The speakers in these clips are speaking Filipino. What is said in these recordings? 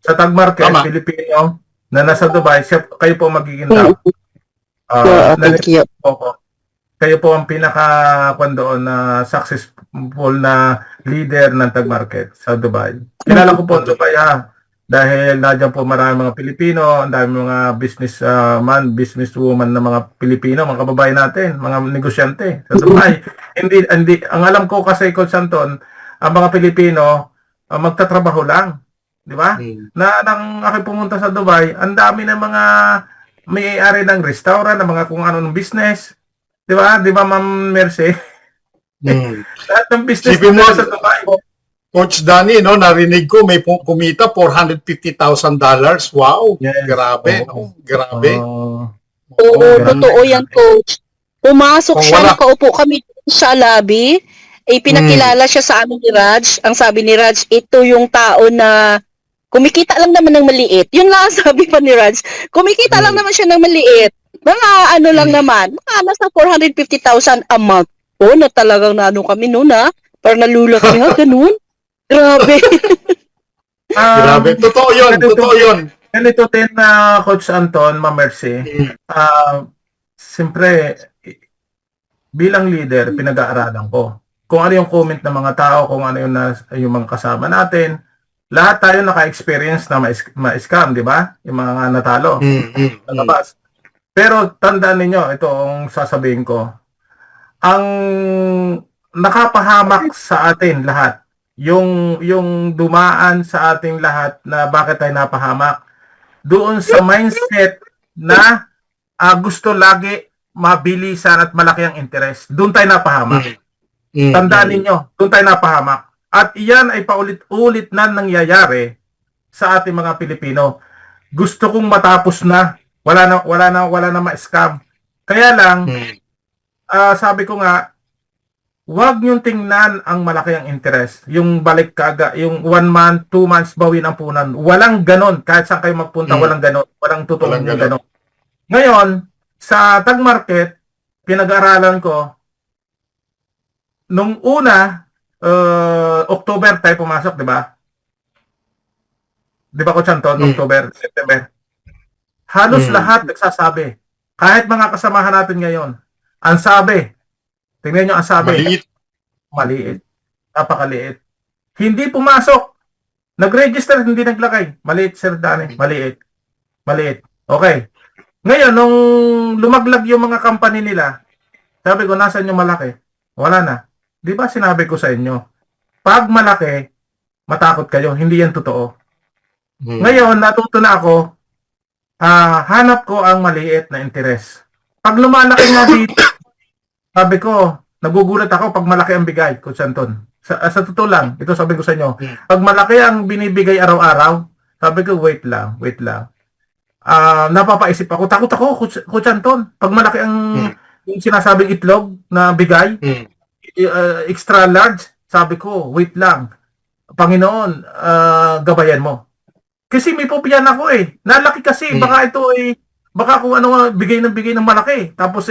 Sa Tag Market, Tama. Pilipino na nasa Dubai, kayo po magiging Mm. tao. Thank you. Kayo po ang doon na successful na leader ng Tag Market sa Dubai. Kilala ko po ang Dubai dahil nadyan po marami mga Pilipino, ang dami mga businesswoman na mga Pilipino, mga kababayan natin, mga negosyante sa Dubai. hindi, ang alam ko kasi, Coach Anton, ang mga Pilipino, magtatrabaho lang. Di ba? Nang ako pumunta sa Dubai, ang dami ng mga may-ari ng restaurant, ng mga kung ano ng business. Di ba? Di ba, Ma'am Mercy? Lahat ng business Sipin mo, sa Dubai. Coach Danny, no, narinig ko may kumita $450,000. Wow, Yes. grabe, Oo. no? Grabe. Oo, ganun. totoo yan, Coach. Pumasok Kung siya, wala- nakaupo kami sa lobby. Pinakilala siya sa amin ni Raj. Ang sabi ni Raj, ito yung tao na kumikita lang naman ng maliit. Yun lang ang sabi pa ni Raj. Kumikita lang naman siya ng maliit. Mga ano lang naman, mga nasa 450,000 a month. Oo, na talagang naano kami noon Parang nalulat niya, ganun. Grabe. Grabe. Totoo yun, totoo yun. Ganito din na Coach Anton, Ma'am Mercy. Siyempre, bilang leader, pinag-aaralan ko. Kung ano yung comment ng mga tao, kung ano yung mga kasama natin. Lahat tayo naka-experience na ma-scam, di ba? Yung mga natalo. Nalabas. Pero tandaan ninyo, ito ang sasabihin ko. Ang nakapahamak sa atin lahat, yung dumaan sa ating lahat na bakit tayo napahamak, doon sa mindset na gusto lagi mabilisan at malaki ang interest. Doon tayo napahamak. Tandaan ninyo, doon tayo napahamak. At iyan ay paulit-ulit na nangyayari sa ating mga Pilipino. Gusto kong matapos na. Wala na ma-scam. Kaya lang, sabi ko nga, huwag niyong tingnan ang malaki ang interest. Yung balik kaga, yung 1 month, 2 months, bawin ang punan. Walang ganon. Kahit saan kayo magpunta, walang ganon. Walang tutunan yung ganon. Ngayon, sa Tag Market, pinag-aralan ko, nung una, October tayo pumasok, di ba? Di ba, Coach Anton? October, September. Halos lahat nagsasabi. Kahit mga kasamahan natin ngayon, ang sabi, tingnan nyo ang sabi. Maliit. Napakaliit. Hindi pumasok. Nag-register, hindi naglagay. Maliit, Sir Danny. Maliit. Okay. Ngayon, nung lumaglag yung mga company nila, sabi ko, nasaan yung malaki? Wala na. Di ba sinabi ko sa inyo? Pag malaki, matakot kayo. Hindi yan totoo. Ngayon, natuto na ako, hanap ko ang maliit na interes. Pag lumalaki nga dito, sabi ko, nagugulat ako pag malaki ang bigay, Coach Anton. Sa totoo lang, ito sabi ko sa inyo, pag malaki ang binibigay araw-araw, sabi ko, wait lang. Napapaisip ako, takot ako, Coach Anton. Pag malaki ang yung sinasabing itlog na bigay, extra large, sabi ko, wait lang. Panginoon, gabayan mo. Kasi may pupian ako Nalaki kasi, baka ito baka kung ano bigay ng malaki. Tapos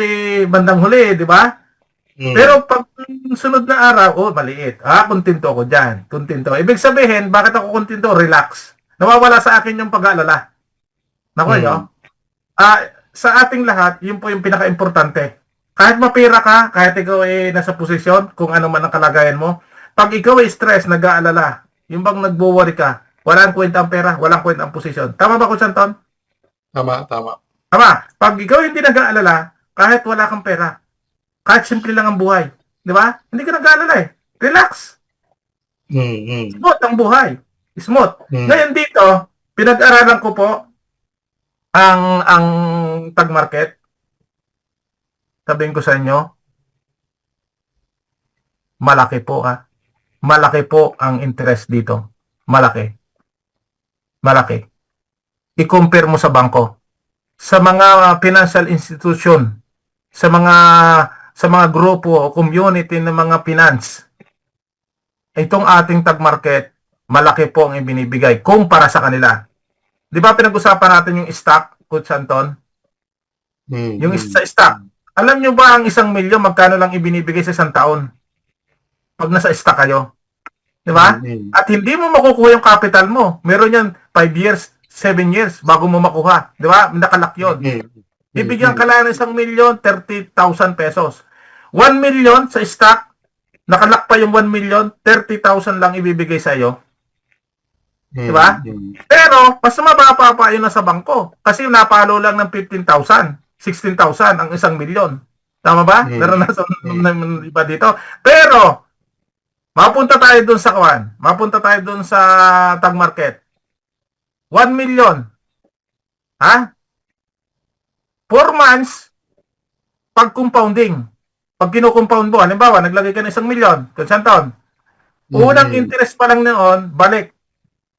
bandang huli, di ba? Pero pag sunod na araw, maliit. Kontento ako dyan. Kontento. Ibig sabihin, bakit ako kontento? Relax. Nawawala sa akin yung pag-aalala. Naku, sa ating lahat, yun po yung pinaka-importante. Kahit mapira ka, kahit ikaw nasa posisyon, kung ano man ang kalagayan mo, pag ikaw stress, nag-aalala, yung bang nagbo-worry ka, walang kwenta ang pera, walang kwenta ang posisyon. Tama ba, Coach Anton? Tama. Pag ikaw hindi nag-aalala, kahit wala kang pera, kahit simple lang ang buhay, di ba? Hindi ka nag-aalala Relax. Smooth ang buhay. Smooth. Ngayon dito, pinag-aralan ko po ang Tag Market. Sabihin ko sa inyo, malaki po Malaki po ang interest dito. Malaki. I-compare mo sa bangko. Sa mga financial institution, sa mga grupo o community ng mga finance, itong ating Tag Market, malaki po ang ibinibigay kumpara sa kanila. Di ba pinag-usapan natin yung stock, Coach Anton? Yung sa stock. Alam nyo ba ang 1 milyon magkano lang ibinibigay sa isang taon? Pag nasa stock kayo? Di ba? Mm. At hindi mo makukuha yung capital mo. Meron yan 5 years, 7 years bago mo makuha. Di ba? Nakalak yun. Mm. Bibigyan ka lang ng 1,000,000, 30,000 pesos. 1,000,000 sa stock, nakalak pa yung 1,000,000, 30,000 lang ibibigay sa iyo. Diba? Pero, mas mababa pa yun na sa bangko. Kasi napalo lang ng 15,000, 16,000 ang 1,000,000. Tama ba? Meron na sa iba dito. Pero, mapunta tayo dun sa kawan. Mapunta tayo dun sa tag market. 1,000,000. Ha? 4 months, pag compounding. Pag kino-compound mo, halimbawa, naglagay ka ng 1,000,000, Konsanton. Unang interest pa lang noon, balik.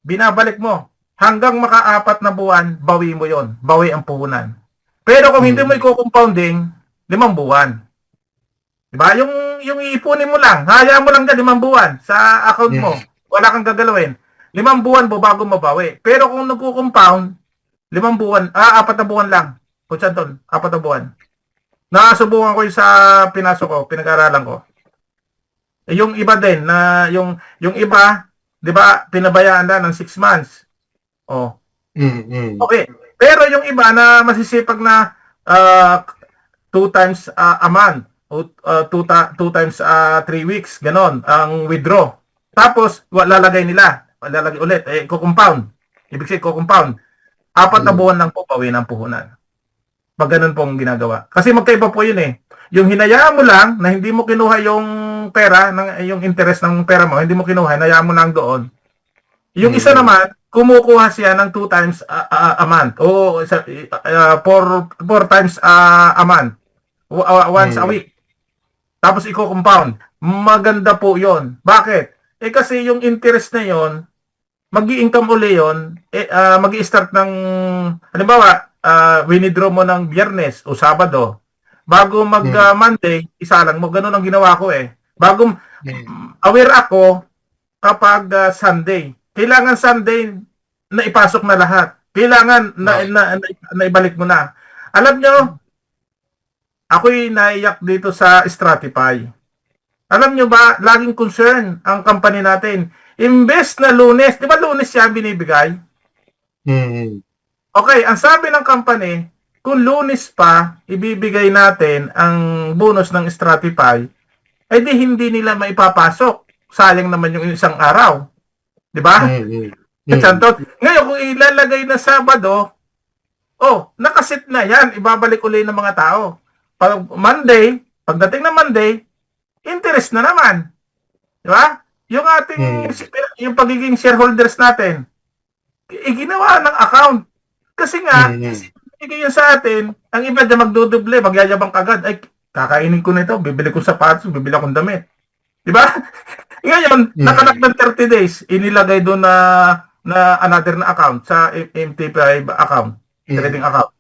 Binabalik mo. Hanggang maka-4 na buwan, bawi mo yon. Bawi ang puhunan. Pero kung hindi mo i-compounding, 5 buwan. Diba? Yung iipunin mo lang, hayaan mo lang dyan 5 buwan sa account mo. Wala kang gagalawin. 5 buwan mo bago mabawi. Pero kung nagko-compound, 5 buwan, 4 na buwan lang. Konsanton, 4 na buwan. Nasubukan ko yung sa pinasok ko, pinag-aralan ko. Yung iba din, na yung iba, di ba, pinabayaan na ng 6 months. Oh. Okay. Pero yung iba na masisipag na 2 times a month, o 2 times 3 weeks, ganon, ang withdraw. Tapos, lalagay nila, lalagay ulit, compound. Ibig sabihin, compound. 4 na buwan lang po, bawi ng puhunan. Pag ganun pong ginagawa. Kasi magkaiba po yun eh. Yung hinayaan mo lang na hindi mo kinuha yung pera, yung interest ng pera mo, hindi mo kinuha, hinayaan mo lang doon. Yung isa naman, kumukuha siya ng 2 times a month o 4 times a month. Once a week. Tapos i-compound. Maganda po yon. Bakit? Kasi yung interest na yon, mag-i-income uli yun, mag-i-start ng, halimbawa, winidraw mo ng Biyernes o Sabado. Bago mag-Monday, isa lang mo. Ganun ang ginawa ko eh. Bago, aware ako kapag Sunday. Kailangan Sunday na ipasok na lahat. Kailangan na ibalik mo na. Alam nyo, ako'y naiyak dito sa Stratify. Alam nyo ba, laging concern ang company natin. Imbes na Lunes, di ba Lunes siya binibigay? Okay, ang sabi ng company, kung Lunes pa, ibibigay natin ang bonus ng Stratify, eh di hindi nila maipapasok. Sayang naman yung isang araw. Di ba? Ngayon, kung ilalagay na Sabado, nakasit na yan. Ibabalik uli ng mga tao. Pag Monday, pagdating ng Monday, interest na naman. Di ba? Yung ating, yung pagiging shareholders natin, ginawa ng account. Kasi nga, yun sa atin, ang iba dyan magduduble, magyayabang kagad. Ay, kakainin ko na ito, bibili ko sapatos, bibili akong damit. Di ba? Ngayon, nakanak ng 30 days, inilagay doon na another na account, sa MT5 account, trading account.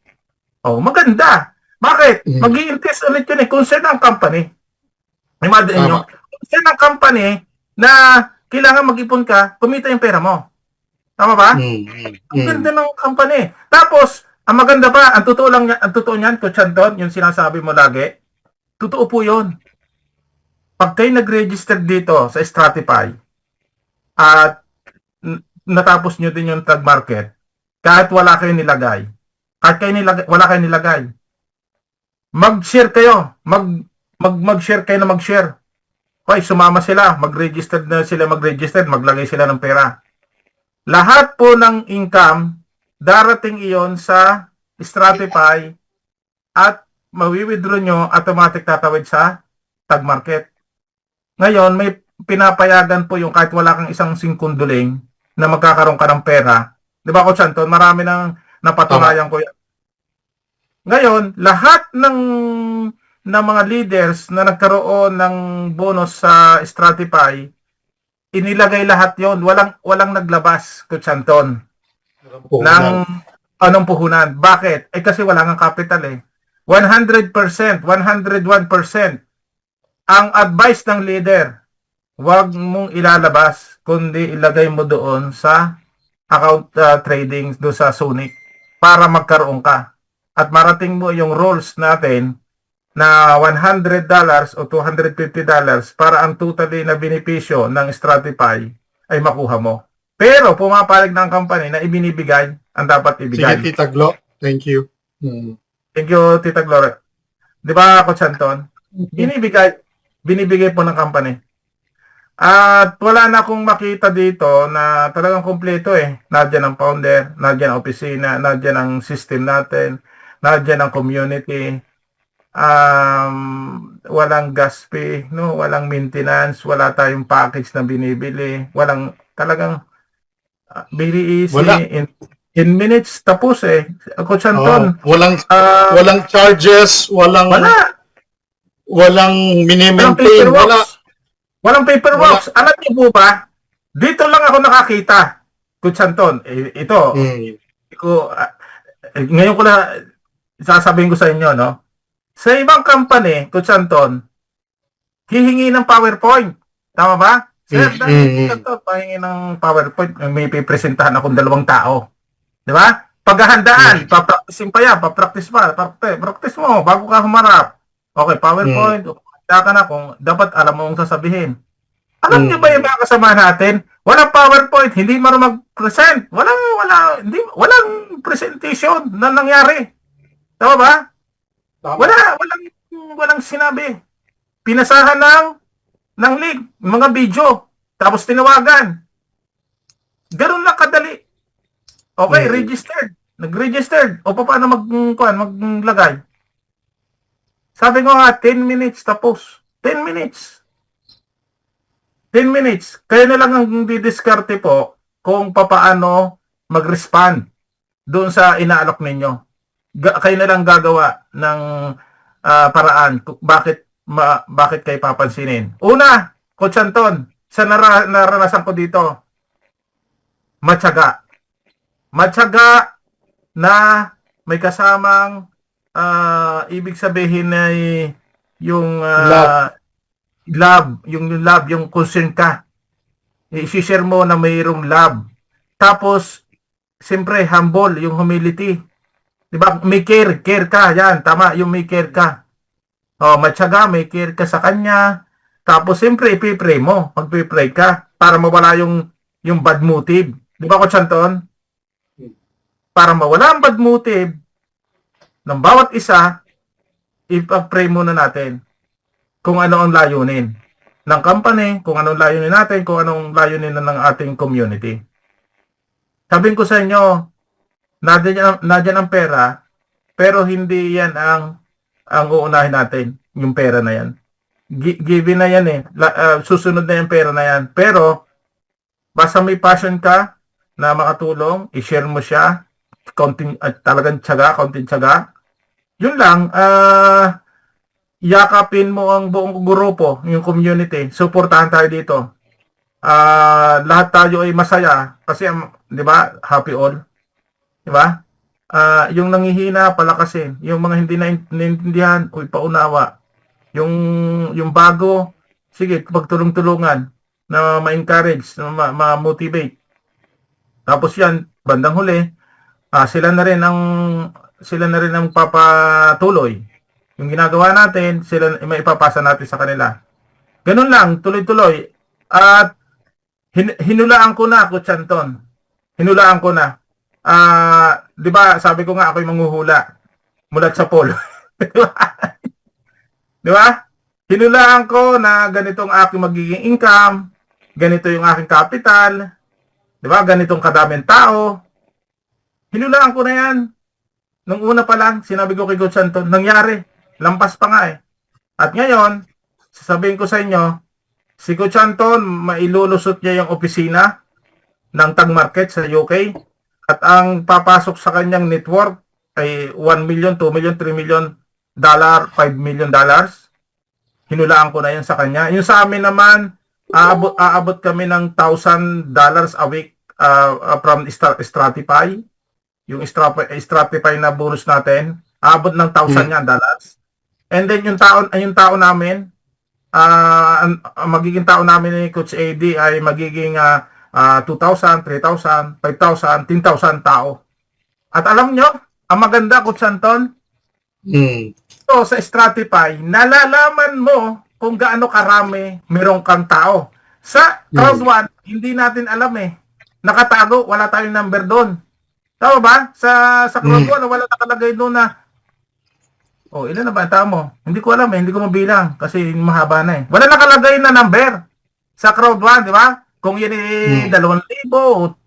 Maganda. Bakit? Mag-i-interest ulit yun eh. Concern ang company. Imagine nyo, concern ang company na kailangan mag-ipon ka, kumita yung pera mo. Tama ba? Ang ganda ng company. Tapos, ang maganda pa, ang totoo niyan, Coach Anton, yung sinasabi mo lagi, totoo po yun. Pag kayo nag-register dito sa Stratify, at natapos nyo din yung tag market, kahit wala kayo nilagay, wala kayo nilagay, mag-share kayo, mag-share kayo na mag-share. Okay, sumama sila, mag-register, maglagay sila ng pera. Lahat po ng income, darating iyon sa Stratify at mawi-withdraw nyo, automatic tatawid sa tag market. Ngayon, may pinapayagan po yung kahit wala kang isang singkunduling na magkakaroon ka ng pera. Di ba, Coach Anton? Marami nang napatunayan ko yan. Ngayon, lahat ng mga leaders na nagkaroon ng bonus sa Stratify, inilagay lahat yon, walang naglabas, Coach Anton, ng anong puhunan. Bakit? Kasi wala nga capital eh. 100%, 101%. Ang advice ng leader, huwag mong ilalabas, kundi ilagay mo doon sa account trading, doon sa Sunic, para magkaroon ka. At marating mo yung rules natin na $100 o $250 para ang totally na benepisyo ng Stratify ay makuha mo. Pero pumapalag ng company na ibinibigay ang dapat Sige, ibigay. Tita Glo. Thank you. Mm. Thank you, Tita Gloria. Di ba, Coach Anton? Binibigay po ng company. At wala na akong makita dito na talagang kumpleto eh. Nandiyan ang founder, nandiyan ang opisina, nandiyan ang system natin, nandiyan ang community. Walang gas fee, no? Walang maintenance, wala tayong package na binibili, walang talagang very easy. Wala. In minutes tapos eh. Coach Anton, Walang charges, walang walang mini-maintain, paperworks. Walang paperworks. Alam niyo po ba, dito lang ako nakakita, Coach Anton, ito, ngayon ko na sasabihin ko sa inyo, no? Sa ibang company, Coach Anton, hihingi ng PowerPoint. Tama ba? Sir, pahingi ng PowerPoint. May pipresentahan akong 2 tao. Di ba? Paghahandaan, papraktisin pa yan, papraktis pa. Practice mo bago ka humarap. Okay, PowerPoint. Ka na kung dapat alam mo ang sasabihin. Alam niyo ba yung mga kasama natin? Walang PowerPoint, hindi marunong mag-present. Walang presentation na nangyari. Tama ba? Walang sinabi. Pinasahan ng link, mga video, tapos tinawagan. Ganun lang kadali. Okay, registered. Nag-registered. O paano maglagay? Sabi ko nga, 10 minutes tapos. 10 minutes. 10 minutes. Kaya na lang ang didiskarte po kung papaano mag-respond doon sa inaalok ninyo. Kayo na lang gagawa ng paraan bakit kayo papansinin. Una, Coach Anton, sa naranasan ko dito, matyaga. Matyaga na may kasamang ibig sabihin ay yung love, yung concern ka. I-share mo na mayroong love. Tapos, siyempre, humble, yung humility. Diba? May care ka, yan, tama, yung may care ka. Matyaga, may care ka sa kanya. Tapos, siyempre, ipipray mo, magpipray ka, para mawala yung bad motive. Diba, Coach Anton? Para mawala ang bad motive ng bawat isa, ipag-pray muna natin kung ano ang layunin ng company, kung anong layunin natin, kung anong layunin ng ating community. Sabihin ko sa inyo, nadyan ang pera, pero hindi yan ang uunahin natin, yung pera na yan. Given na yan eh. Susunod na yung pera na yan. Pero, basta may passion ka na makatulong, i-share mo siya, talagang konting tiyaga. Yun lang, yakapin mo ang buong grupo, yung community. Suportahan tayo dito. Lahat tayo ay masaya kasi, di ba, happy all. Di ba? Yung nangihina, palakasin. Yung mga hindi naiintindihan, paunawa. Yung bago, sige, pagtulong-tulungan na ma-encourage, na ma-motivate. Tapos yan, bandang huli, sila na rin ang papatuloy. Yung ginagawa natin, sila may ipapasa natin sa kanila. Ganun lang, tuloy-tuloy. At hinulaan ko na, Coach Anton. Hinulaan ko na. Di ba, sabi ko nga ako'y manghuhula mula sa polo. Di ba? Hinulaan ko na ganitong aking magiging income, ganito yung aking capital, di ba? Ganitong kadaming tao. Hinulaan ko na yan. Nung una pa lang, sinabi ko kay Coach Anton, nangyari. Lampas pa nga eh. At ngayon, sasabihin ko sa inyo, si Coach Anton, mailulusot niya yung opisina ng Tag Market sa UK. At ang papasok sa kanyang network ay 1 million, 2 million, 3 million dollar, 5 million dollars. Hinulaan ko na yan sa kanya. Yung sa amin naman, aabot kami ng $1,000 a week from Stratify. Yung Stratify na bonus natin, aabot ng $1,000 yan dollars. And then yung tao namin, magiging tao namin ni Coach AD ay magiging 2,000, 3,000, 5,000, 10,000 tao. At alam nyo, ang maganda, Coach Anton, dito sa Stratify, nalalaman mo kung gaano karami meron kang tao. Sa Crowd 1, hindi natin alam eh. Nakatago, wala tayong number doon. Tama ba? Sa Crowd 1, wala nakalagay doon na ilan na ba ang tao mo? Hindi ko alam eh, hindi ko mabilang kasi mahaba na eh. Wala nakalagay na number sa Crowd 1, di ba? Kung yan eh 2,000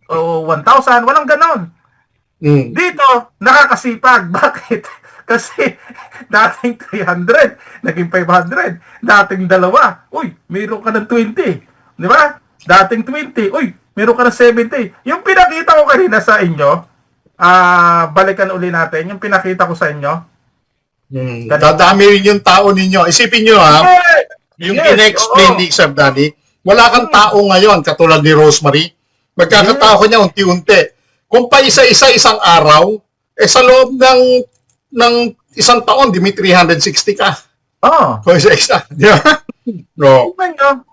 o 1,000, walang ganon. Dito, nakakasipag. Bakit? Kasi dating 300, naging 500. Dating 2, mayroon ka ng 20. Di ba? Dating 20, mayroon ka ng 70. Yung pinakita ko kanina sa inyo, balikan uli natin, yung pinakita ko sa inyo. Dadami rin yung tao ninyo. Isipin nyo yung in-explain ni Sir Danny, wala kang tao ngayon, katulad ni Rosemary. Magkakatao niya unti-unti. Kung pa isa-isa isang araw, sa loob ng isang taon, di may 360 ka. Kung isa-isa. Di ba? No.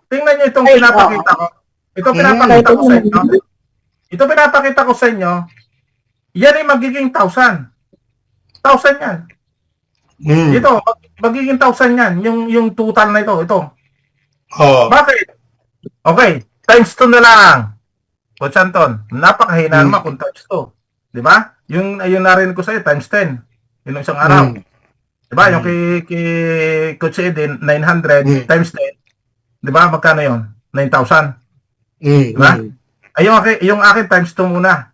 Tingnan nyo itong pinapakita ko. Ito pinapakita ko sa inyo. Ito pinapakita ko sa inyo. Yan ay magiging 1,000. 1,000 yan. Ito, magiging 1,000 yan. Yung total na ito. Bakit? Okay, times 2 na lang. Coach Anton, napakahina naman kung times 2. Di ba? Yung narinig ko sa'yo, times 10. Yung isang araw. Di ba? Yung kay Coach Eden, 900 times 10. Di ba? Magkano yun? 9,000. Di ba? Ay, yung akin times 2 muna.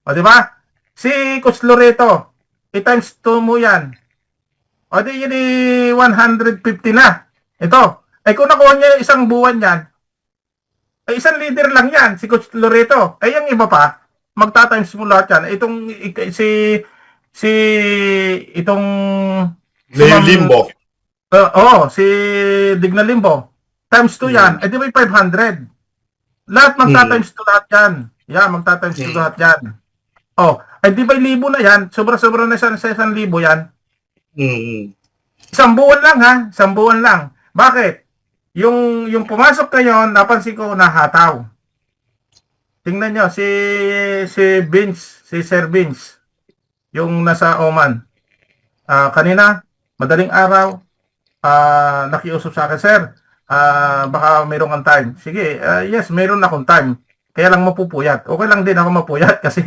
O, di ba? Si Coach Loreto, i-times 2 mo yan. O, di yun 150 na. Ito. Ay, kung nakuha niya isang buwan yan, ay isang leader lang yan, si Coach Loreto. Ay, yung iba pa, magta-times mo lahat yan. Itong Leo Limbo. Si Digna Limbo. Times 2 yan. Ay, di ba 500? Lahat magta-times 2 lahat yan. Yeah, magta-times 2 lahat yan. Ay, di ba 1,000 na yan? Sobra-sobra na sa 1,000 yan. Isang buwan lang ha. Isang buwan lang. Bakit? Yung pumasok ngayon, napansin ko nahataw. Tingnan nyo, si Vince, si Sir Vince, yung nasa Oman. Kanina, madaling araw, nakiusap sa akin, Sir, baka mayroon kang time. Sige, yes, mayroon akong time. Kaya lang mapupuyat. Okay lang din ako mapuyat kasi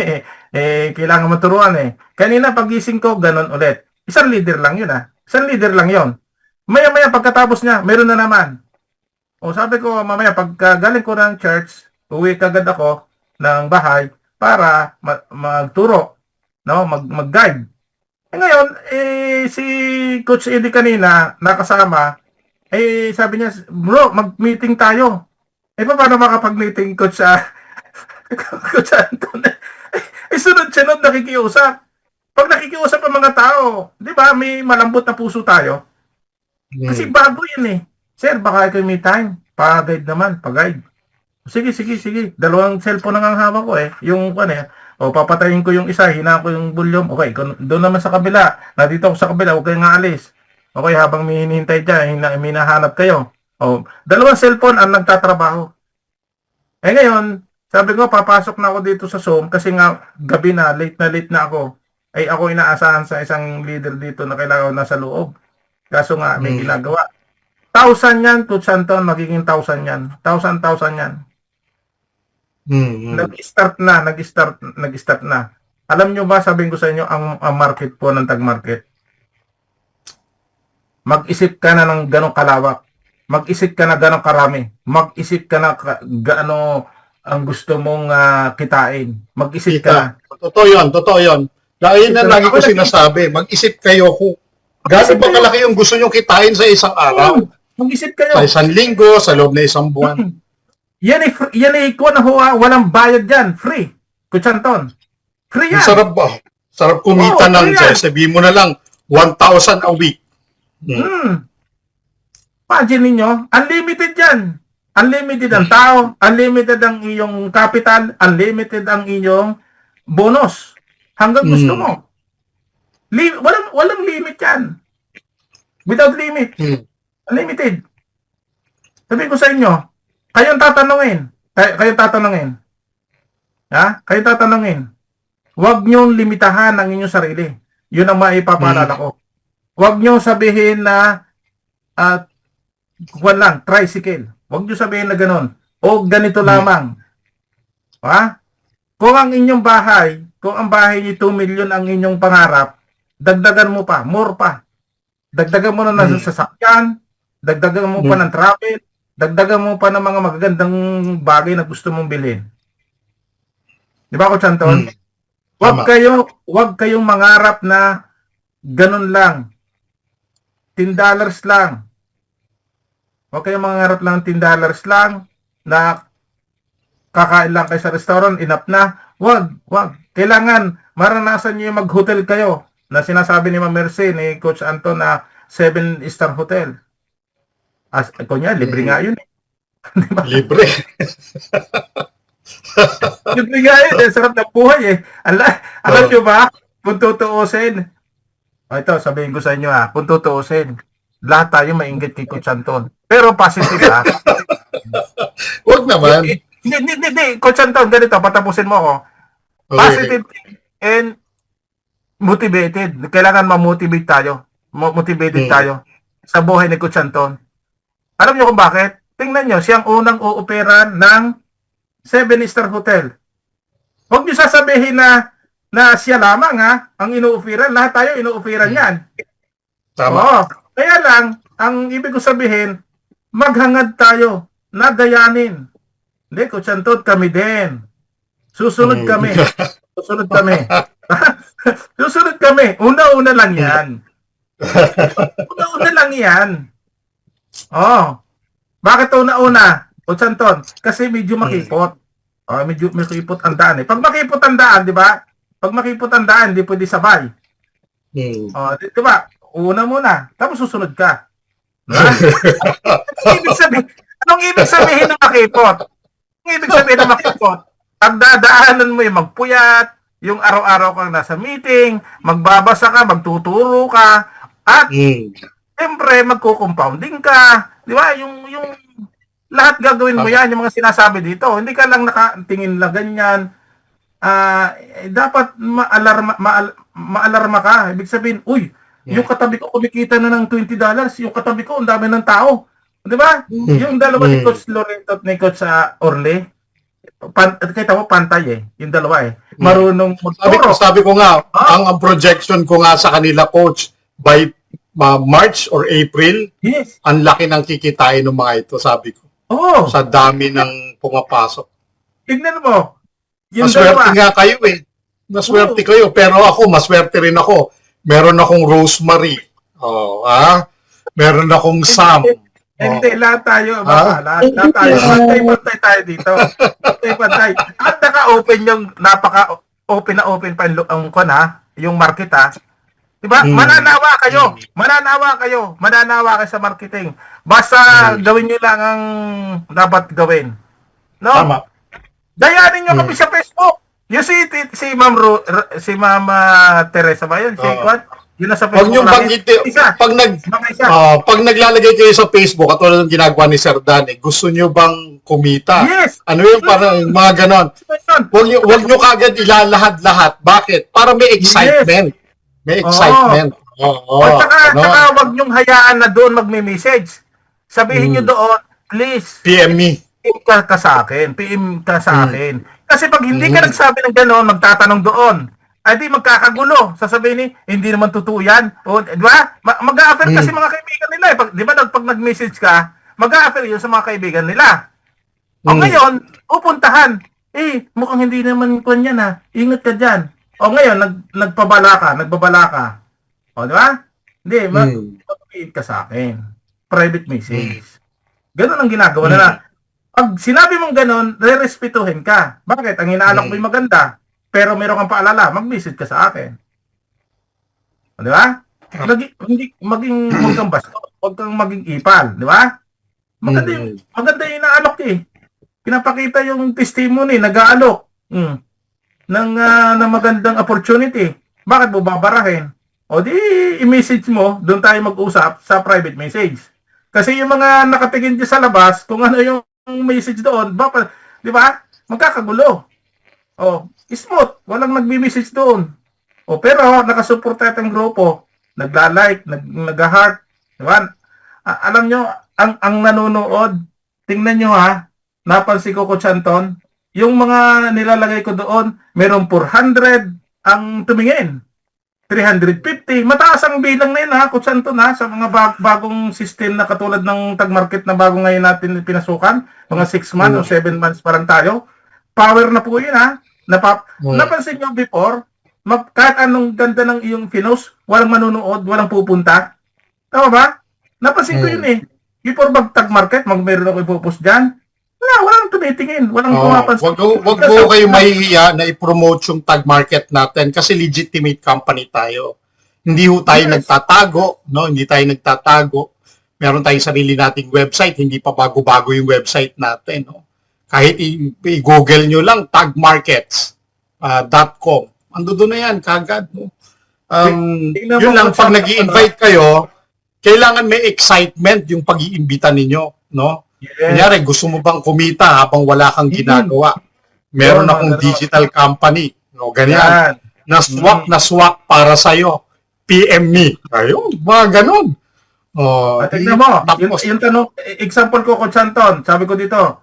kailangan maturuan eh. Kanina pagising ko, ganun ulit. Isang leader lang yun Isang leader lang yun. Maya-maya pagkatapos niya, meron na naman. Sabi ko, mamaya pagkagaling ko ng church, uwi kagad ako ng bahay para magturo, mag-guide. Ngayon, si Coach Eddie kanina, nakasama, sabi niya, bro, mag-meeting tayo. Paano makapag-meeting, Coach Anton? Sunod-sunod nakikiusap. Pag nakikiusap ang mga tao, di ba, may malambot na puso tayo. Kasi bago yun eh. Sir, baka kayo may time. Pa-guide naman, pa-guide. Sige. 2 cellphone ang hawak ko eh. Yung papatayin ko yung isa, hina ko yung volume. Okay, doon naman sa kabila. Nandito ako sa kabila, huwag kayong aalis. Okay, habang may hinihintay dyan, may nahanap kayo. 2 cellphone ang nagtatrabaho. Ngayon, sabi ko, papasok na ako dito sa Zoom kasi nga gabi na, late na ako. Ay ako inaasahan sa isang leader dito na kailangan nasa loob. Kaso nga, may ginagawa. 1,000 yan, Coach Anton, magiging 1,000 yan. 1,000 yan. Nag-start na. Alam nyo ba, sabihin ko sa inyo, ang market po ng tag-market. Mag-isip ka na ng ganong kalawak. Mag-isip ka na ganong karami. Mag-isip ka na gaano ang gusto mong kitain. Mag-isip ka na. Totoo yun. Dahil na lagi ko sinasabi, mag-isip kayo kung gaano ba kalaki yung gusto nyo kitain sa isang araw. Mag-isip kayo. Sa isang linggo, sa loob na isang buwan. Yan ay walang bayad yan. Free. Coach Anton. Free yan. Sarap ba? Sarap kumita ng sabihin mo na lang, 1,000 a week. Imagine ninyo, unlimited yan. Unlimited ang tao, unlimited ang iyong capital, unlimited ang iyong bonus. Hanggang gusto mo. Walang limit yan. Without limit. Unlimited. Sabihin ko sa inyo, kayong tatanungin. Kayong tatanungin. Huwag niyong limitahan ang inyong sarili. Yun ang maipapaalala ko. Huwag nyo sabihin na kuwan lang, tricycle. Huwag nyo sabihin na ganun. O ganito lamang. Ha? Kung ang inyong bahay, kung ang bahay niyo 2 million ang inyong pangarap, dagdagan mo pa, more pa. Dagdagan mo na ng sasakyan, dagdagan mo pa ng travel, dagdagan mo pa ng mga magagandang bagay na gusto mong bilhin. Di ba, Coach Anton? Tama. Huwag kayong mangarap na ganun lang. $10 lang. Huwag kayong mangarap lang $10 lang na kakain lang kayo sa restaurant, enough na. Huwag. Kailangan maranasan niyo yung mag-hotel kayo na sinasabi ni Ma'am Mercy, ni Coach Anton na 7-star hotel. Kunya, libre nga yun. Diba? Libre. Libre nga yun. Sarap ng buhay eh. Alam nyo ba? Kung tutuusin. Ito, sabihin ko sa inyo kung tutuusin. Lahat tayo mainggit kay Coach Anton. Pero positive Huwag naman. Hindi. Coach Anton, ganito, patapusin mo ako. Positive and motivated. Kailangan ma-motivate tayo. Motivated tayo sa buhay ni Coach Anton. Alam niyo kung bakit? Tingnan niyo, siyang unang uoperan ng 7-star hotel. Huwag niyo sasabihin na siya lamang ang inuoperan. Lahat tayo inuoperan yan. Tama. Oo. Kaya lang, ang ibig ko sabihin, maghangad tayo na gayanin. Hindi, Coach Anton, kami din. Susunod kami. Susunod kami. Una-una lang yan. Una-una lang yan. Oh. Bakit una-una? Coach Anton, kasi medyo makipot. Medyo makipot ang daan eh. Pag makipot ang daan, di ba? Pag makipot ang daan, di pwede sabay. Di ba? Una muna, tapos susunod ka. Diba? Anong ibig sabihin ng makipot? Anong ibig sabihin ng makipot? Pagdadaanan mo yung magpuyat, yung araw-araw kang nasa meeting, magbabasa ka, magtuturo ka, at siyempre magko-compounding ka. Di ba? Yung lahat gagawin mo yan, yung mga sinasabi dito. Hindi ka lang nakatingin lang ganyan. Dapat maalarma ka. Ibig sabihin, yung katabi ko kumikita na ng $20, yung katabi ko, ang dami ng tao. Di ba? Yung dalawa ni Coach Loreto at ni Coach Orle, kita mo pantay eh. Yung dalawa eh. Marunong magturo. Sabi ko nga, ang projection ko nga sa kanila, Coach, by March or April, yes, ang laki ng kikitain ng mga ito, sabi ko. Sa dami ng pumapasok. Tignan mo. Yung Maswerte dalawa. nga kayo eh. Maswerte kayo. Pero ako, maswerte rin ako. Meron akong Rosemary. Meron akong Sam. Hindi, lahat tayo. Lahat tayo. Pantay-pantay tayo dito. Pantay-pantay. At naka-open yung open pa yung market Diba? Mananawa kayo. Mananawa kayo sa marketing. Basta gawin nyo lang ang dapat gawin. No? Tama. Dayanin nyo kami sa Facebook. Yung si Ma'am Teresa ba yun? Yun na sa Huwag Facebook. niyong banggitin. Pag naglalagay kayo sa Facebook, katulad ng ginagawa ni Sir Danny, gusto niyo bang kumita? Yes. Ano yung parang mga ganon? Huwag niyo kagad ilalahad-lahat. Bakit? Para may excitement. May excitement. Tsaka wag niyong hayaan na doon magme-message. Sabihin niyo doon, please, PM me. PM ka sa akin. Kasi pag hindi ka nagsabi ng gano'n, magtatanong doon. Ay di magkakagulo. Sasabihin ni, hindi naman totoo yan. O, di ba? Mag-a-affair kasi mga kaibigan nila. Di ba pag nag-message ka, mag-a-affair yun sa mga kaibigan nila. O ngayon, pupuntahan. Mukhang hindi naman kung yan Ingat ka dyan. O ngayon, nagbabala ka. O, di ba? Hindi, mag-tweet ka sa akin. Private message. Ganon ang ginagawa nila. Pag sinabi mong ganon, re-respetuhin ka. Bakit? Ang inaalok mo yung maganda. Pero meron kang paalala, mag-message ka sa akin. O, di ba? Huwag kang basto. Huwag kang maging ipal. Di ba? Maganda yung inaalok Pinapakita yung testimony, nag-aalok. Ng magandang opportunity. Bakit mo babarahin? O di, i-message mo, doon tayo mag-usap sa private message. Kasi yung mga nakatingin dyan sa labas, kung ano yung message doon, di ba? Magkakagulo. Smooth. Walang nagbi-message doon. Pero nakasuportat ang grupo. nagla-like, nag-heart, di ba? Alam nyo, ang nanonood, tingnan nyo ha, napansin ko, Coach Anton, yung mga nilalagay ko doon, merong 400 ang tumingin. 350. Mataas ang bilang na yun ha, Coach Anton ha, sa mga bagong system na katulad ng tag market na bago ngayon natin pinasukan, mga 6 months o 7 months pa lang tayo. Power na po yun ha. Napansin nyo before, kahit anong ganda ng iyong pinost, walang manunood, walang pupunta. Tama ba? Napansin ko yun eh. Before tag market, meron ako ipopost dyan. Walang tumitingin, walang pumapansin. Wag mo kayo mahihiya na i-promote yung tag market natin kasi legitimate company tayo. Hindi ho tayo nagtatago, no? Hindi tayo nagtatago. Meron tayong sarili nating website, hindi pa bago-bago yung website natin, no? Kahit i-google nyo lang tagmarkets.com. Ando doon na yan, kagad, no? Yun lang, pag nag-i-invite kayo, kailangan may excitement yung pag-iimbita ninyo, no? Kunyari, gusto mo bang kumita habang wala kang ginagawa? Meron akong digital company. No, ganyan. Na swak para sa'yo. PM me. Ayun, mga ganun. Tignan mo, yung tanong, example ko, Coach Anton, sabi ko dito,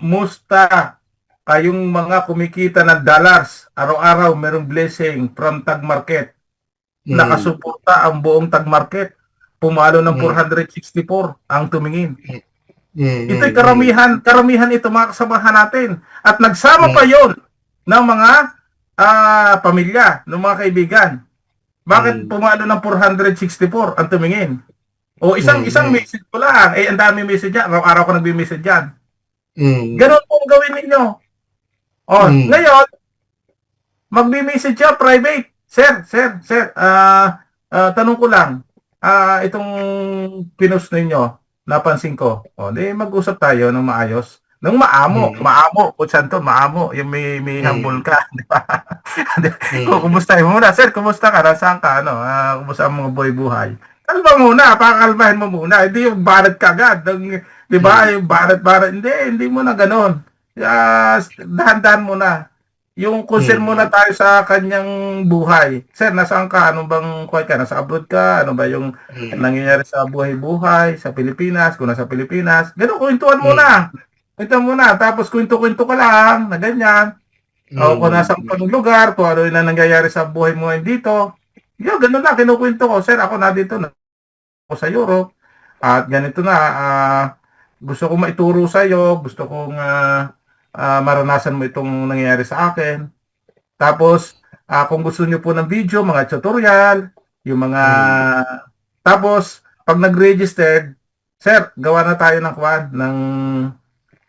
musta kayong mga kumikita ng dollars, araw-araw merong blessing from tag market. Nakasuporta ang buong tag market. Pumalo ng 464 ang tumingin. Ito'y karamihan ito mga kasamahan natin. At nagsama pa yon ng mga pamilya, ng mga kaibigan. Bakit pumalo ng 464 ang tumingin? O isang message ko lang. Ang dami message yan. Araw-araw ko nagbi-message yan. Ganon po ang gawin ninyo. Ngayon, magbi-message siya private. Sir, tanong ko lang. Itong pinost ninyo, napansin ko. Di mag-usap tayo ng maayos. Nang maamo, Coach Anton, maamo. Yung may humble ka, di ba? Kumusta mo muna? Sir, kumusta ka? Nasaan ka? Kumusta ang mga buhay-buhay? Kalma muna, pakalmahin mo muna. Hindi yung barat ka agad. Di ba? Yung barat. Hindi mo na ganon. Dahan-dahan mo na. Yung concern muna tayo sa kanyang buhay. Sir, nasaan ka? Ano bang kuhay ka? Nasa abroad ka? Ano ba yung nangyayari sa buhay-buhay? Sa Pilipinas? Kung nasa Pilipinas? Ganun, kwentuhan muna. Kwentuhan muna. Tapos kwento-kwento ka lang na ganyan. O kung nasa pang lugar, kung ano yung nangyayari sa buhay mo dito. Yung ganun lang, kinukwento ko. Sir, ako na dito na ako sa Europe. At ganito na, gusto kong maituro sa iyo. Gusto kong maranasan mo itong nangyayari sa akin. Tapos, kung gusto nyo po ng video, mga tutorial, yung mga... Tapos, pag nag-registered, sir, gawa na tayo ng quad,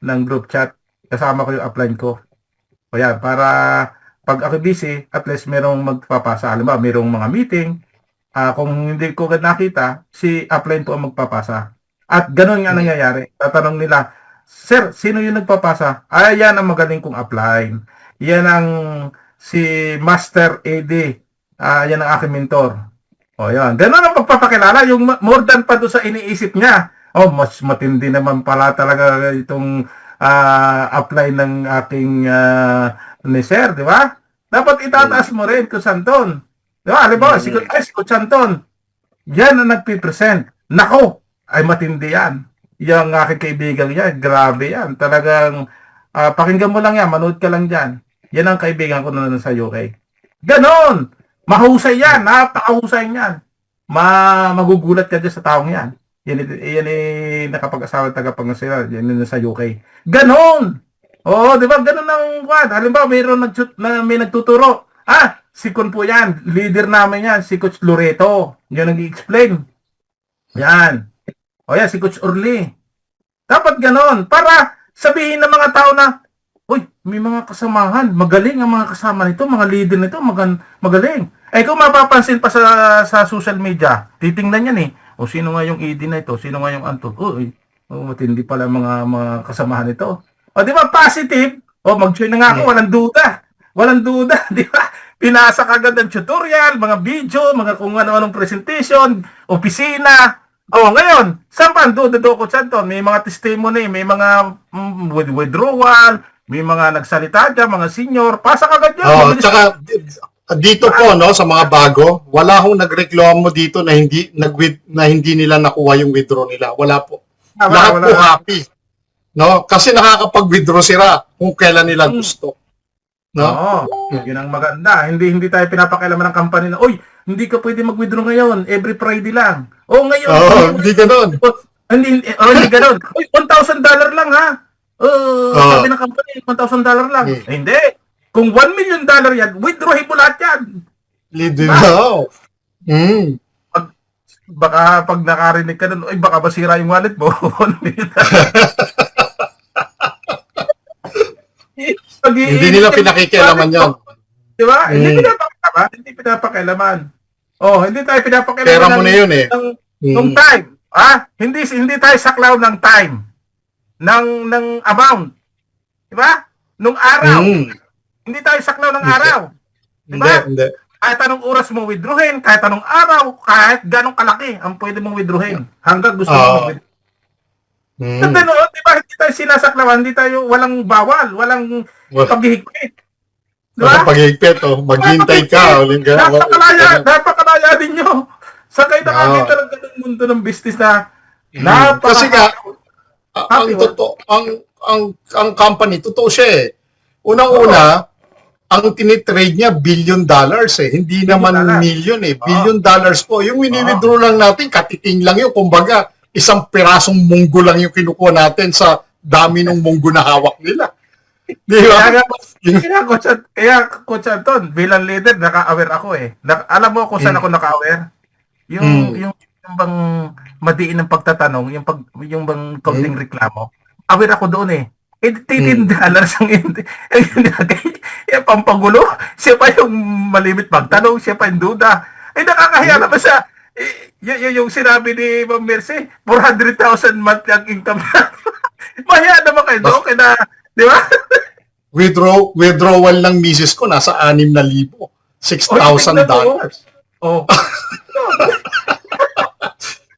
ng group chat. Kasama ko yung upline ko. O yan, para pag ako busy, at least merong magpapasa. Alam ba, merong mga meeting. Kung hindi ko nakita, si upline po ang magpapasa. At ganun nga nangyayari. Tatanong nila, sir, sino yung nagpapasa? Yan ang magaling kong upline. Yan ang si Master AD. Yan ang aking mentor. O yan. Ganun ang pagpapakilala. Yung more than pa doon sa iniisip niya. Mas matindi naman pala talaga itong upline ng aking ni Sir, di ba? Dapat itataas mo rin, Coach Anton. Di ba? Halimbawa, si Coach Anton, yan ang nagpipresent. Nako, ay matindi yan. Yung aking kaibigan yan, grabe yan. Talagang, pakinggan mo lang yan, manood ka lang dyan. Yan ang kaibigan ko na sa UK. Ganon! Mahusay yan, napakahusay yan. Magugulat ka dyan sa taong yan. Yan nakapag-asawa tagapangasinan, yan sa UK. Ganon! Oo, di ba? Ganon ang quad. Halimbawa, may nagtuturo. Si Kun po yan. Leader namin yan. Si Coach Loreto. Yan nag-i-explain. Yan. O yan, si Coach Orly. Dapat ganon. Para sabihin ng mga tao na, uy, may mga kasamahan. Magaling ang mga kasama nito. Mga leader nito. Magaling. Kung mapapansin pa sa social media, titingnan yan eh. O sino nga yung ED na ito? Sino nga yung Anton? Uy, matindi pala mga kasamahan nito. O di ba, positive? O mag-join na nga ako. Walang duda. Walang duda. Di ba? Pinasa kagad ng tutorial, mga video, mga kung ano-anong presentation, opisina. Ngayon, saan pa ang duda do, Coach Anton? May mga testimony, may mga withdrawal, may mga nagsalita dyan, mga senior. Pasa kagad yun. Tsaka, Dito po, no, sa mga bago, wala hong nagreklamo dito na na hindi nila nakuha yung withdraw nila. Wala po. Lahat po happy. No? Kasi nakakapag-withdraw sila kung kailan nila gusto. No? Oo, yun ang maganda. Hindi tayo pinapakailaman ng company na, oy, hindi ka pwede mag-withdraw ngayon. Every Friday lang. Oh, ngayon. Hindi ganoon. Hindi ganoon. Oy, $1,000 lang ha. Sabi ng company, $1,000 lang. Hindi. Kung $1 million yan, withdrawin mo lahat yan. Wow. Baka pag nakarinig ka nun, baka masira yung wallet mo. Hindi nila pinakikialaman yun. Di ba? Hindi pinapakailaman. Hindi tayo pinapakailaman. Pera mo na yun eh. Ng time. Hindi tayo saklaw ng time. Ng amount. Di ba? Nung araw. Hindi tayo saklaw ng araw. Di ba? Hindi. Kahit anong oras mo withdrawin, kahit anong araw, kahit ganong kalaki ang pwede mong withdrawin. Hanggang gusto mo withdrawin. Ganda no, di ba? Hindi tayo sinasaklawan, hindi tayo walang bawal, walang paghihigpit. Di ba? Walang paghihigpit, maghintay ka. Napakalaya din nyo. Saan kayo nakakita ng ganung mundo ng business na kasi nga, ang company, totoo siya eh. Unang-una, ang tinitrade niya $1 billion eh. Hindi naman million eh. $1 billion po. Yung wini-withdraw lang natin, katiting lang yun. Kumbaga, isang pirasong munggo lang yung kinukuha natin sa dami ng munggo na hawak nila. Di ba? Kaya Coach Anton, bilang leader, naka-aware ako eh. Alam mo kung saan ako naka-aware? Yung bang madiin ng pagtatanong, yung bang kaunting reklamo. Aware ako doon eh. $18 ang hindi. Pampagulo. Siya pa yung malimit magtanong. Siya pa yung duda. Nakakahiya naman siya. Yung sinabi ni Ma'am Mercy, 400,000 month ang income na. Mahiya naman kayo doon. Di ba? Withdrawal ng misis ko, nasa 6,000. $6,000. Oh.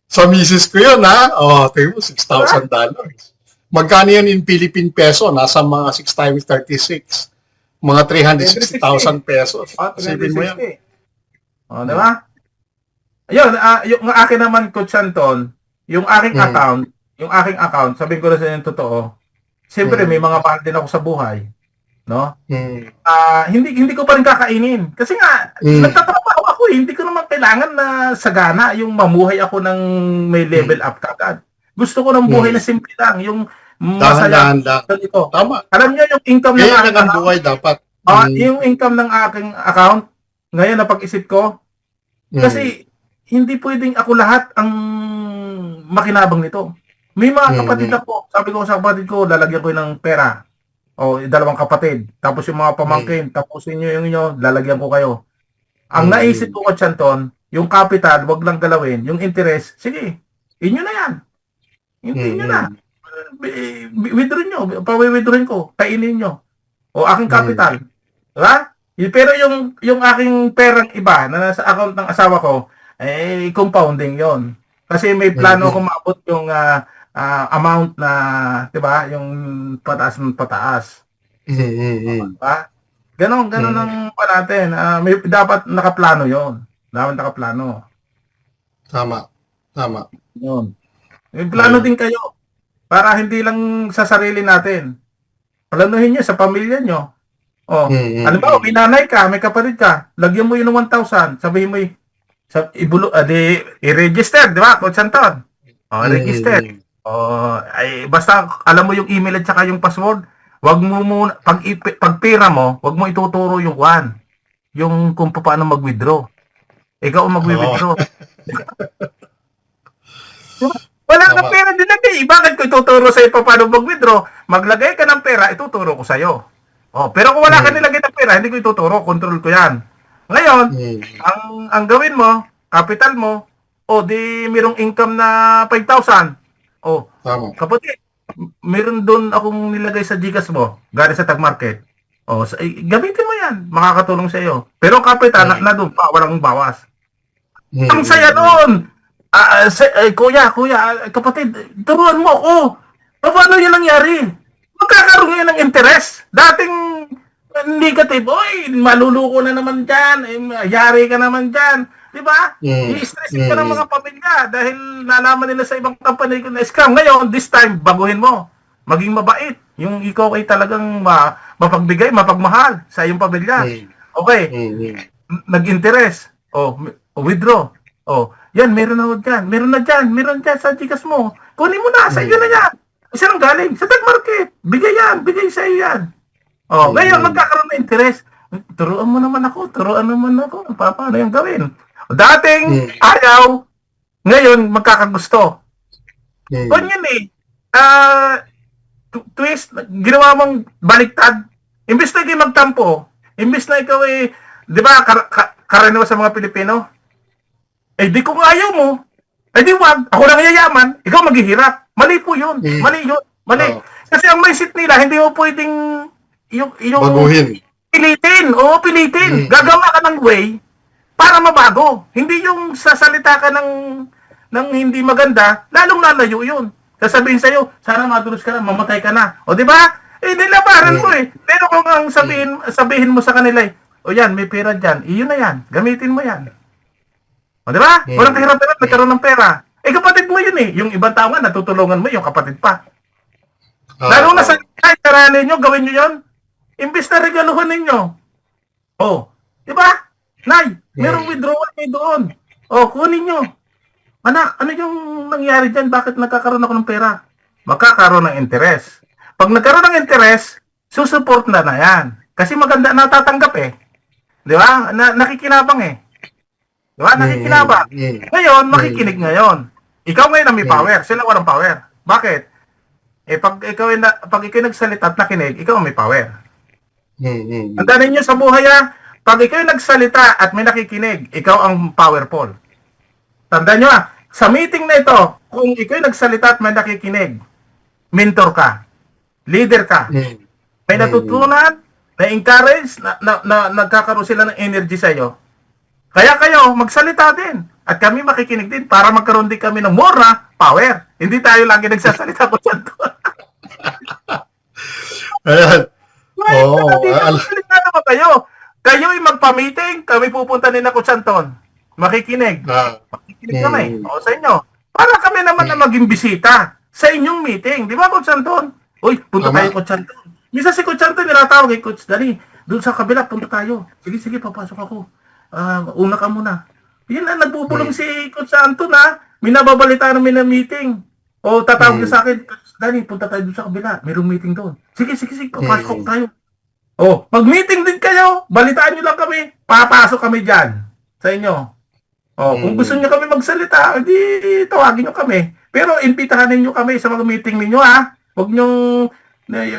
Sa misis ko yun, ha? Tingnan mo, $6,000. Magkano yan in Philippine peso? Nasa mga 6 times 36. Mga 360,000 pesos. Isipin mo yan. Diba? Ayun, yung akin naman, Coach Anton, yung aking account, sabihin ko na sa inyo yung totoo, siyempre may mga mahal din ako sa buhay. No? Hindi ko pa rin kakainin. Kasi nga, nagtatrabaho ako eh. Hindi ko naman kailangan na sagana yung mamuhay ako ng may level up kagad. Gusto ko ng buhay na simple lang. Yung masaya. Tama. Alam niyo yung income ng aking account. Buhay dapat. Yung income ng aking account, ngayon napag-isip ko, kasi hindi pwedeng ako lahat ang makinabang nito. May mga kapatid ako, sabi ko sa kapatid ko, lalagyan ko ng pera. Dalawang kapatid. Tapos yung mga pamangkin, tapos yung inyo, lalagyan ko kayo. Ang naisip ko, Chanton, yung capital, wag lang galawin. Yung interest, sige, inyo na yan. Hindi nyo na. Withdraw nyo. Pawi-withdrawin ko. Kainin nyo. Aking capital. Diba? Pero yung aking perang iba na nasa account ng asawa ko, compounding yon. Kasi may plano akong maabot yung amount na, diba, yung pataas. Diba? Ganon ang pa natin. Dapat nakaplano yon. Dapat nakaplano. Tama. Yun. May plano din kayo. Para hindi lang sa sarili natin. Planuhin nyo sa pamilya nyo. Ano ba, may nanay ka, may kapatid ka, lagyan mo yun ng 1,000. Sabihin mo i-register, di ba, Coach Anton? Register. Basta alam mo yung email at saka yung password. Wag mo muna, pag pera mo, wag mo ituturo yung yung kung paano mag-withdraw. Ikaw ang mag-withdraw. Wala kang pera din lagay. Bakit ko ituturo sa'yo paano mag-withdraw? Maglagay ka ng pera, ituturo ko sa'yo. Pero kung wala ka nilagay ng pera, hindi ko ituturo. Control ko yan. Ngayon, ang gawin mo, capital mo, di mayroong income na 5,000. Kapatid, mayroon doon akong nilagay sa Gcash mo, galing sa Tag Market. Gamitin mo yan. Makakatulong sa iyo. Pero capital, na doon pa, walang bawas. Ang saya doon! Kuya, kapatid, turuan mo ako. Paano yan nangyari? Magkakaroon ngayon ng interest. Dating negative, oy, maluluko na naman dyan, yari ka naman dyan. Di ba? I-stressin ka ng mga pamilya dahil nalaman nila sa ibang company na scam. Ngayon, this time, baguhin mo. Maging mabait. Yung ikaw ay talagang mapagbigay, mapagmahal sa iyong pamilya. Okay. Nag-interest. Withdraw. Yan, meron na dyan. Meron na dyan sa Gcash mo. Kunin mo na, sa iyo na yan. Isa nang galing, sa tag market. Bigay sa iyo yan. Ngayon, magkakaroon na interest. Turuan mo naman ako. Paano yung gawin? Dating ayaw, ngayon magkakagusto. Ganyan twist, ginawa mong baliktad. Imbes na ikaw magtampo, imbes na ikaw di ba, karaniwan sa mga Pilipino, di kung ayaw mo, di wag, ako lang yayaman, ikaw maghihirap. Mali po yun. Mali. Kasi ang mindset nila, hindi mo pwedeng yung baguhin. Pilitin. Gagawa ka ng way para mabago. Hindi yung sasalita ka ng hindi maganda, lalong lalayo yun. Sasabihin sa'yo, sana madulos ka na, mamatay ka na. O di ba? Nilabaran mo Pero kung ang sabihin mo sa kanila, yan, may pera dyan, iyon na yan, gamitin mo yan. O di ba? Walang kahirap-hirap, nagkaroon ng pera. Kapatid mo yun Yung ibang tao nga, natutulungan mo yung kapatid pa. Lalo na sa kahit karani nyo, gawin nyo yun. Imbis na regaluhan ninyo. Di ba? Nay, merong withdrawal kayo doon. Kunin nyo. Anak, ano yung nangyari dyan? Bakit nagkakaroon ako ng pera? Magkakaroon ng interest. Pag nagkaroon ng interest, susuport na yan. Kasi maganda natatanggap Di ba? Nakikinabang Di ba? Nakikinabang. Ngayon, makikinig ngayon. Ikaw ngayon ang may power. Sila walang power. Bakit? Pag ikaw nagsalita at nakinig, ikaw ang may power. Tandaan niyo sa buhay pag ikaw nagsalita at may nakikinig, ikaw ang powerful. Tandaan niyo sa meeting na ito, kung ikaw nagsalita at may nakikinig, mentor ka, leader ka, may natutunan, na-encourage, nagkakaroon sila ng energy sa iyo. Kaya kayo, magsalita din. At kami makikinig din para magkaroon din kami ng more power. Hindi tayo lagi nagsasalita ko dyan. Ayan. Magsalita naman kayo. Kayo ay magpa-meeting, kami pupunta ni na Kutsanton. Makikinig. Makikinig kami. Sa inyo. Para kami naman na maging bisita sa inyong meeting. Di ba, Kutsanton? Uy, punta tayo Kutsanton. Misa si Kutsanton, nilatawag kay Coach Dali. Doon sa kabila, punta tayo. Sige, papasok ako. Una ka muna. Yun na, nagbubulong si Coach Anton may nababalita namin na meeting. Tatawag niya sa akin, Coach Dali, punta tayo doon sa kabila. Mayroong meeting doon. Sige, papasok tayo. Pag-meeting din kayo, balitaan nyo lang kami. Papasok kami dyan sa inyo. Kung gusto nyo kami magsalita, di tawagin nyo kami. Pero impitahan ninyo kami sa mga meeting ninyo Huwag nyo,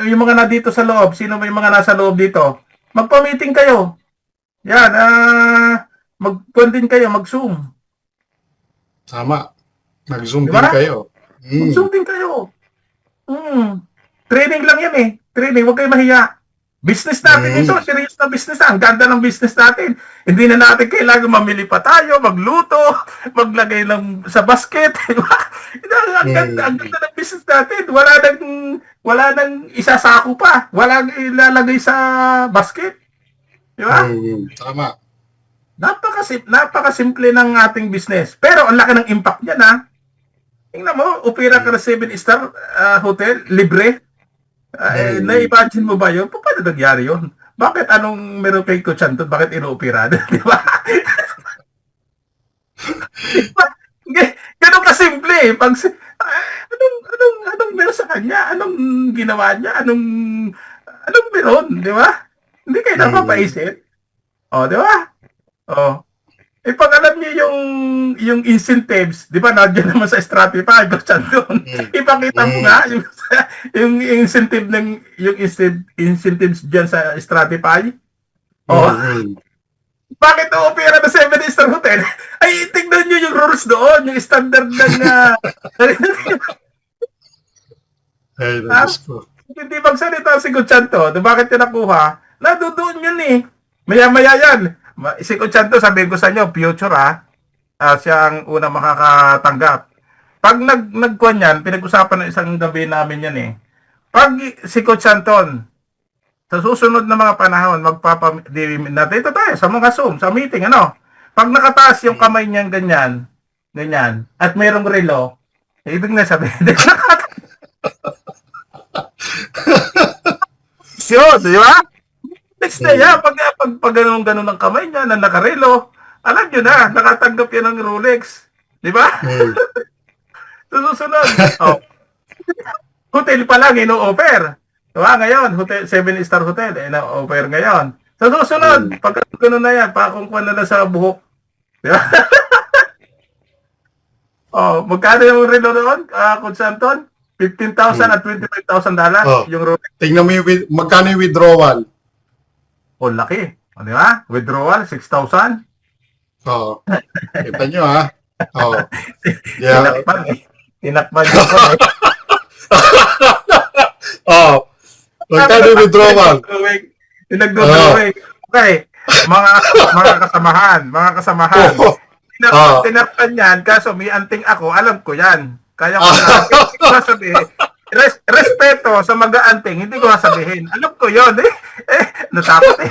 yung mga na dito sa loob, sino ba yung mga nasa loob dito? Magpa-meeting kayo. Yan, mag-din kayo, mag-zoom. Tama. Mag-zoom Diba? din kayo. Mag-zoom din kayo. Training lang yan Training, huwag kayo mahiya. Business natin ito, serious na business Ang ganda ng business natin. Hindi na natin kailangan mamili pa tayo, magluto, maglagay lang sa basket. Ang ganda ng business natin. Wala nang isasako pa. Wala nang ilalagay sa basket. Di ba? Tama. Napakasimple ng ating business. Pero ang laki ng impact niyan Tingnan mo, opera ka na 7-star hotel, libre. Na-imagine mo ba yun? Paano nangyari yun? Bakit anong meron kay Coach Anton? Bakit ino-opera? Di ba? Ganun kasimple Pag, anong meron sa kanya? Anong ginawa niya? Anong meron? Di ba? Hindi kayo napapaisip. Di ba? Pag alam niyo yung incentives, di ba, nandiyan naman sa Stratify, doon. Ipakita mo nga yung incentive yung incentives diyan sa Stratify. Bakit o-opera na 7-star hotel? Ay, tingnan niyo yung rules doon, yung standard ng Ay, Diyos ko. Hindi magsalita si Gutsanto, bakit niya nakuha? Nadudoon yun Maya-maya yan. Si Kuchanto, sabihin ko sa inyo, future siya ang una makakatanggap. Pag nagkuhan yan, pinag-usapan ng isang gabi namin yan Pag si Coach Anton, sa susunod na mga panahon, dito tayo sa mga Zoom, sa meeting, ano? Pag nakataas yung kamay niyang ganyan, at mayroong relo, ibig na sabihin, yun, di ba? Next day, pag ganun ang kamay niya na nakarelo, alam nyo na, nakatanggap yan ng Rolex. Di ba? Susunod. Oh. Hotel pa lang, ino-offer. Diba? Ngayon, 7-star hotel, ino-offer ngayon. Sa susunod, pag gano'n na yan, pakungkuhan na lang sa buhok. Diba? Magkano yung relo doon, Coach Anton? $15,000 at $25,000 yung Rolex. Tingnan mo yung magkano yung withdrawal. Laki. Di ba? Withdrawal, 6,000. Kita nyo ha. Yeah. Tinakpan niyo po. Magkano yung withdrawal? Tinagdodrawing. Okay. Mga kasamahan. Tinakpan yan, kaso may anting ako, alam ko yan. Kaya ko sabihin. Respeto sa mag-aanting, hindi ko sasabihin. Alam ko yun. Natakot eh.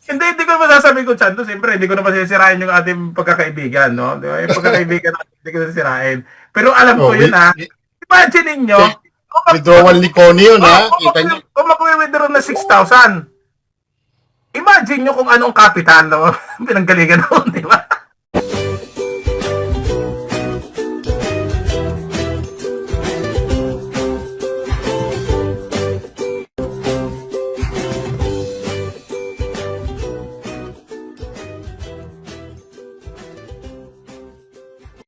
Hindi ko masasabihin ko, Santo. Siyempre, hindi ko na masisirain yung ating pagkakaibigan, no? Di ba? Yung pagkakaibigan, hindi ko masisirain. Pero alam ko yun, ha? Imagine ninyo, withdrawal ni Connie yun, ha? Kita nyo. Kung mag-withdraw na 6,000, imagine nyo kung anong kapital, no? Pinanggalingan noon, di ba?